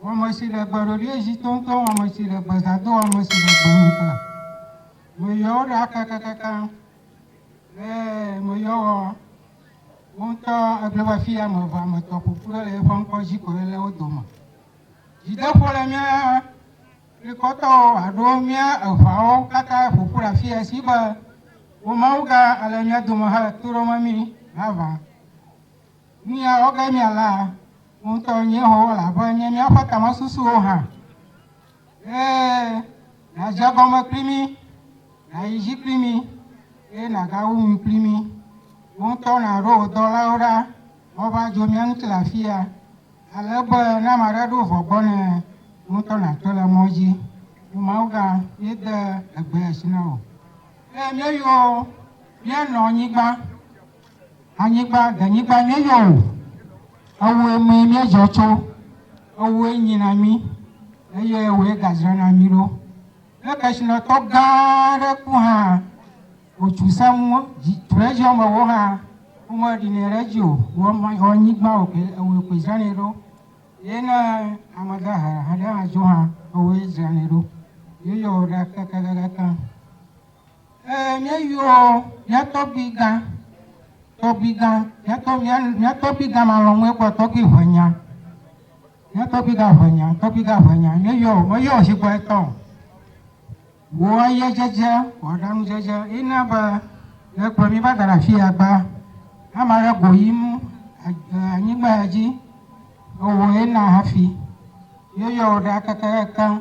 Wɔme si le gbeɖoɖi dzi toŋtoŋ, wɔme si le gbezãdo, wɔme si le gbemuƒe. Meyɔ ɖa kakakaka. Meyɔ wo ŋutɔ egblẽ be afi ame eve ame etɔ̃ ƒoƒu ɖe le eƒe ŋkɔ dzi ko le wo dome. Dzideƒo le mía rikɔtɔwo aɖo mía eʋawo katã ƒoƒu ɖe afi ya si be wo Mawu gã ele mía dome hele to ɖom mí vavã. Nu ya woge míala wo ŋutɔ nye ho elabe nye míaƒe tamesusuwo hã. Nàdze gɔme kpli mí, nàyi dzi kpli mí, eye nàgawu mi kpli mí. Wo ŋutɔ nàɖo wò dɔlawo ɖa woava dzo mía ŋuti le afi ya. Ale be ne ame aɖe ɖo vɔ gbɔ nɛ, wo ŋutɔ nàtrɔ le mɔ dzi. Mawu gã míede egbe asi na wò. Míeyɔ míanɔ anyigba, denyigba míeyɔ o. Ewoe me míedzɔ tso, ewoe nyina mí, eye ewoe gadzrana mí ɖo. Ne kesinɔtɔ gã aɖe ku hã, wòtsu sẽŋu tuɖedzi mewo hã, womeɖinɛ ɖe dzi o, wɔ anyigba ewoe koe zranɛ ɖo. Ye ne ame dahe aɖe hã dzo hã, ewoe zranɛ ɖo. Míeyɔ wo ɖa kakakaka. Míeyɔ mía tɔgbui gã, mía tɔgbui gã malɔŋue kple tɔgbui ʋenya. Mía tɔgbui gã ʋenya, meyɔ zikpui etɔ̃. Wò ye dzedze, wò aɖaŋu dzedze, yina be ne kplɔ mí va da ɖe afi ya gba, ame aɖe go yim anyigba ya dzi, ewoe na hafi. Míeyɔ wo ɖa kakaka.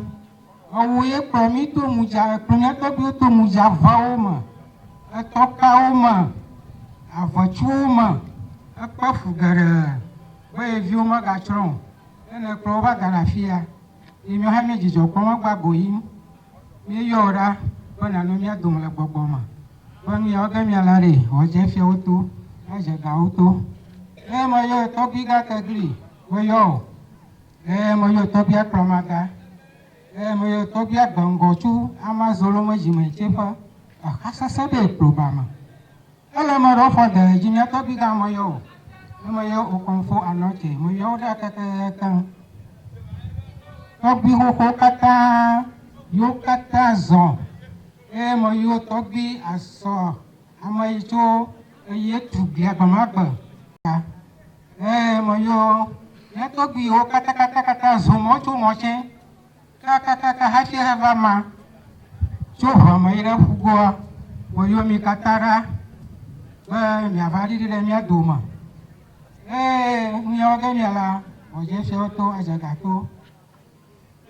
Ewoe kplɔ mí to mudza, kplɔ mía tɔgbuiwo to mudzavawo me, etɔkawo me, avɔtsuwo me, ekpe fu geɖe be yeviwo megatsrɔ̃ o. Ne kplɔ wo va da ɖe afi ya, ye míawo hã mí dzidzɔ kpɔm egba go yim. Míeyɔ wo ɖa be nànɔ mía dome le gbɔgbɔ me. Be nu yawo ge míala ɖe, wòadze fiawo to, adze gawo to. Meyɔ tɔgbui gã tegli, meyɔ o. Meyɔ tɔgbui akplɔmaga. Meyɔ tɔgbui agbeŋgɔ tso amazolo me dzime tseƒe. Exasese be kplo ba me. Ele me ɖewo fɔ de dzi mía tɔgbui gã meyɔ o. Meyɔ Okonfo Anɔte, meyɔ wo ɖa kakaka. Tɔgbui xoxowo katã, yiwo katã zɔ. Meyɔ tɔgbui asɔ, ame yi tso eye tugbi agbemagbe. Meyɔ mía tɔgbui yiwo katã zɔ mɔ tso mɔtse. Kakaka hafi heva ma. Tso ʋeme yi ɖe ƒugoa, wòyɔ mi katã ɖa be miava ɖiɖi ɖe mía dome. Nu yawo ge míala, wòdze fiawo to, adze gato.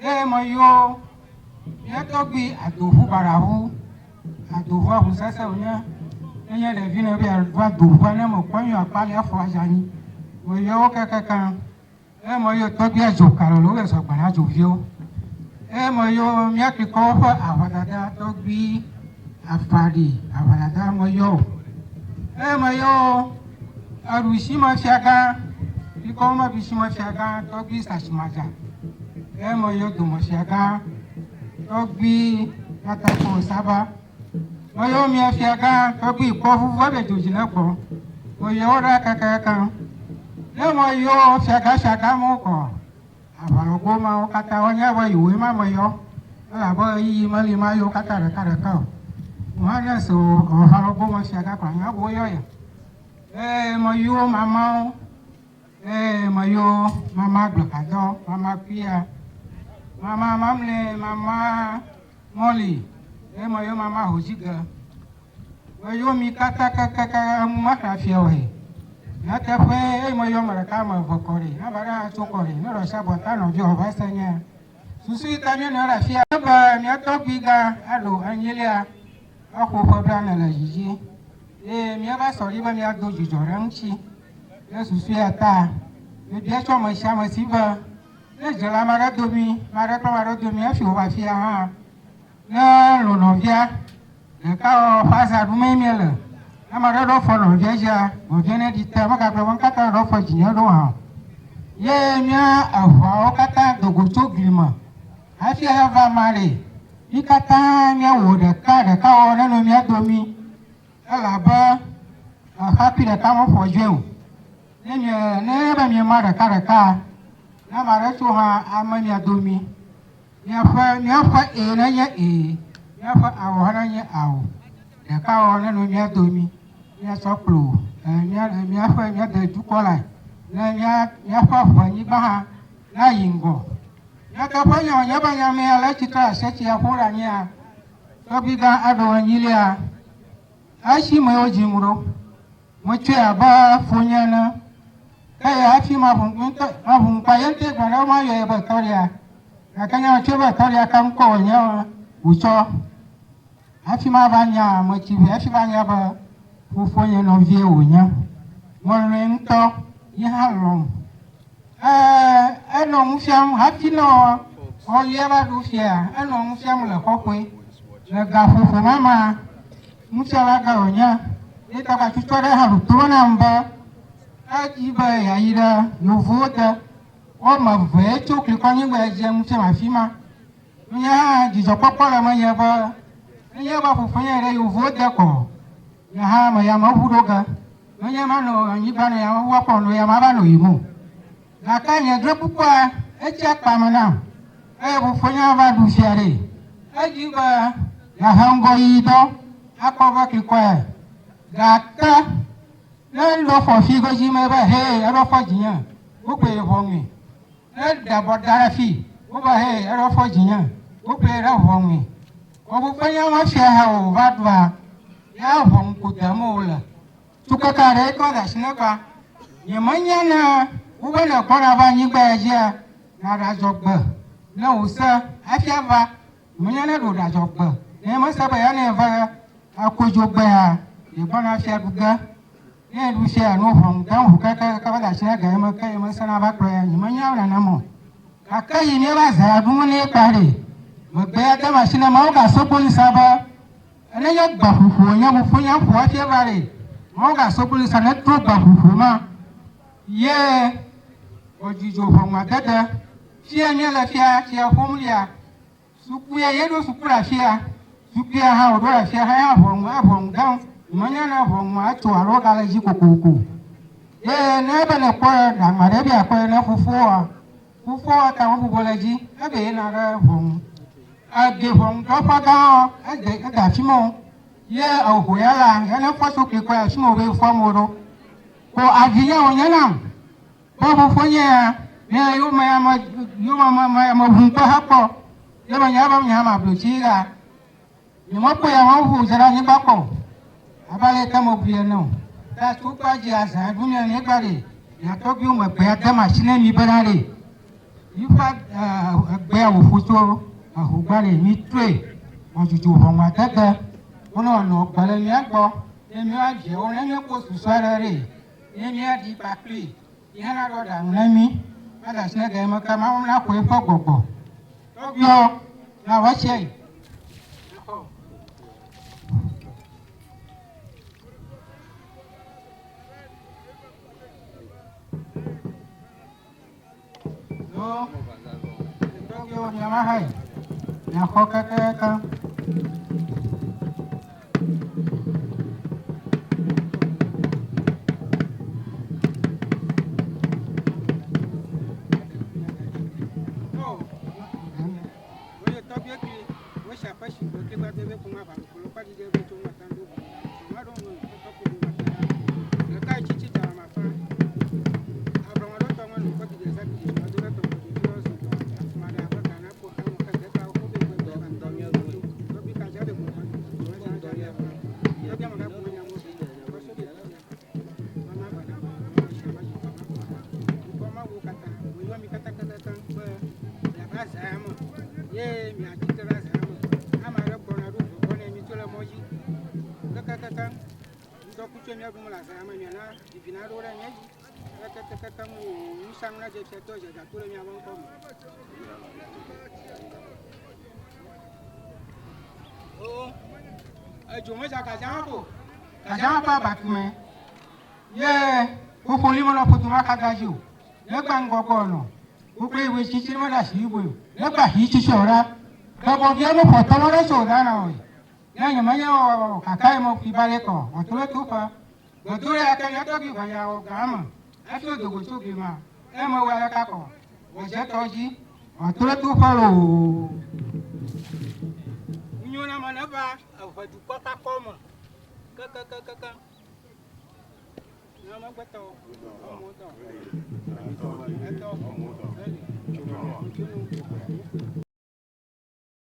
Meyɔ mía tɔgbui adoʋu baɖaʋu, adoʋua ʋu sese wònye. Nenye ɖevi ne be yeava doʋua ne mekpɔ nyuie akpali afɔ adze anyi. Meyɔ wo kakaka. Meyɔ tɔgbui adzokalolo, wole sɔgbe na adzoviwo. Meyɔ mía klikɔwo ƒe aʋadada tɔgbui afaɖi, aʋadada meyɔ o. Meyɔ eɖusime fiagã, klikɔwo me ɖusime fiagã tɔgbui Sasimadza. Meyɔ dome fiagã tɔgbui Katakpo Saba. Meyɔ mía fiagã tɔgbui Kɔvuvu ebe dzodzi le gbɔ. Meyɔ wo ɖa kakaka. Meyɔ fiagã mewo kɔ. Aʋalɔgo mawo katã wonye be yewoe ma meyɔ. Elabe ɣeyiɣi meli ma yɔ katã ɖeka o. Yohanes aʋalɔgo me fiagã kplɔ nya be woyɔ ya. Meyɔ mamawo. Meyɔ mama Agblekadɔ, mama Kuia, mama Mamle, mama Mɔli, meyɔ mama Hodzige. Meyɔ mi katã kakaka, ŋu mexlẽ afia o. Nyateƒe meyɔ ame ɖeka ame eve kɔ ɖi, ava ɖe hã tso kɔ ɖi, ne ɖe sia bɔta nɔvi wòva se nye. Susu yi ta míenɔ ɖe afi ya. Be mía tɔgbui gã alo enyilia, exɔ ƒe blaene le dzidzi. Ye míava sɔ ɖi be míado dzudzɔ ɖe eŋuti. Ne susu ya ta, míebia tso ame sia ame si be ne dze le ame aɖe domi, ame aɖe kple ame aɖe domi efi wòva afi ya hã, ne lɔnɔvia ɖeka wɔ ƒe azaɖume míele. Ame aɖe ɖo fɔ nɔvia dzia, nɔvia ne ɖi te, megagblɔ be katã ɖo fɔ dzinye ɖo hã. Ye mía eʋawo katã dogo tso gli me. Hafi heva ma ɖe, mí katã míawɔ ɖeka wɔ ne nɔ mía domi. Elabe exapi ɖeka meƒo dzoe o. Ne be miema ɖeka, na mara cho ha amanya domi nya fa e na nya e nya fa awo na nya awo ya ka o na no nya domi nya soplo nya fa nya de tukola na nya fa fa ni ba ha na yingo nya ka fa nya ba nya me ala chita se ti akora nya to bi ga ado nyilia ashi mo ojimuro mo che aba fonya na kaya afi mabun payente gbara ma yo ebe toria akanya chebe toria kam ko nya ucho afi ma banya mo chi afi banya ba fonya no vie onya mo ren to ya long eno mfiam afi no o ye ba du fia eno mfiam le kokwe le ga fofo mama mfiala ga onya ni ta ka tutore ha to na mba ajiba ya ira yovoda o ma ve to klikoni gba je mu se ma fi ma nya jijo popo ma ya ba fufun ya re yovoda ko ya ha ma ya ma budoga nya ma no anyi ba no ya wa po no ya ma ba no yimu na ka nya dre pupa e che pa ma na fufun ya ba du fiare ajiba ya hango yido akova klikwa gata le lo fo fi go ji me ba he e ro fo jiyan o pe ho mi e da bo dara fi o ba he e ro fo jiyan o pe ra ho mi o bu fa ya ma fi ha o ba dwa ya ho ku da mo la tu ka ka re ko da sine ba ye manya na o ba na ko ra ba ni gba je na ra jo gba na o sa afia ba manya na do da jo gba ne ma sa ba ya ne va akojo gba ya e ba na afia duga ne du se anu hon dan hu ka ba da sina ga ma kai ma sana ba kro ya ni manya na mo akai ne ba za du ne pare mo be ada ma sina ma o ga so poli saba ene ya gba fufu nya mo fu nya fu afia bare mo ga so poli sa ne to gba fufu ma ye ojijo ho ma dada fia nya la fia homlia suku ya yedo sukura fia suku ya ha o do la fia ha ya ho dan manya na ho ma to aro ga la ji kokoko ne ba na ko na ma de bia ko na fufu a ta ho bo la ji e be na ga ho a de ho do pa ga a de ga fi mo ye o ho ya la ya na fa so ke ko ya fi mo be fo mo ro ko ajiya o nya na ba bo fo nya ne yo ma hu ko ha po ye ma nya ba nya ma blo chi ga ni mo ko ya ma hu jara ni ba ko abale ta mo bie no ta tu pa ji asa dunya ne gbare ya to bi o mo pe ata machine mi barare ifa gbe awo foto ahugbare mi tre ojuju ho ma tata ono no gbare mi agbo emi aje o ne ko su sare re emi adi pakli ihana ro da nami ada sine ga ma ka ma na ko e gbogbo to bi o na wa che Tokyo Yamaha na hoka ka Kajamba bakume ye ofoli mo lo potuma kagajo le gba ngogo no gbogbo ìwé chichi mo da si ibo le gba hi chichi ora gbogbo bi mo ko to mo so da na o ya nya ma ya o kakai mo fi bare ko o to le to fa gbogbo ya ka ya to bi ba ya o ga ma afi odogo to bi ma e mo wa ka ko wajɛ tɔdzi ɔtrɔ to fɔlɔ o. nyɔnu ma ne va eve dukɔ kakɔ me kakakakaka. nyɔnu gbɛtɔ ɔmɔ dɔn.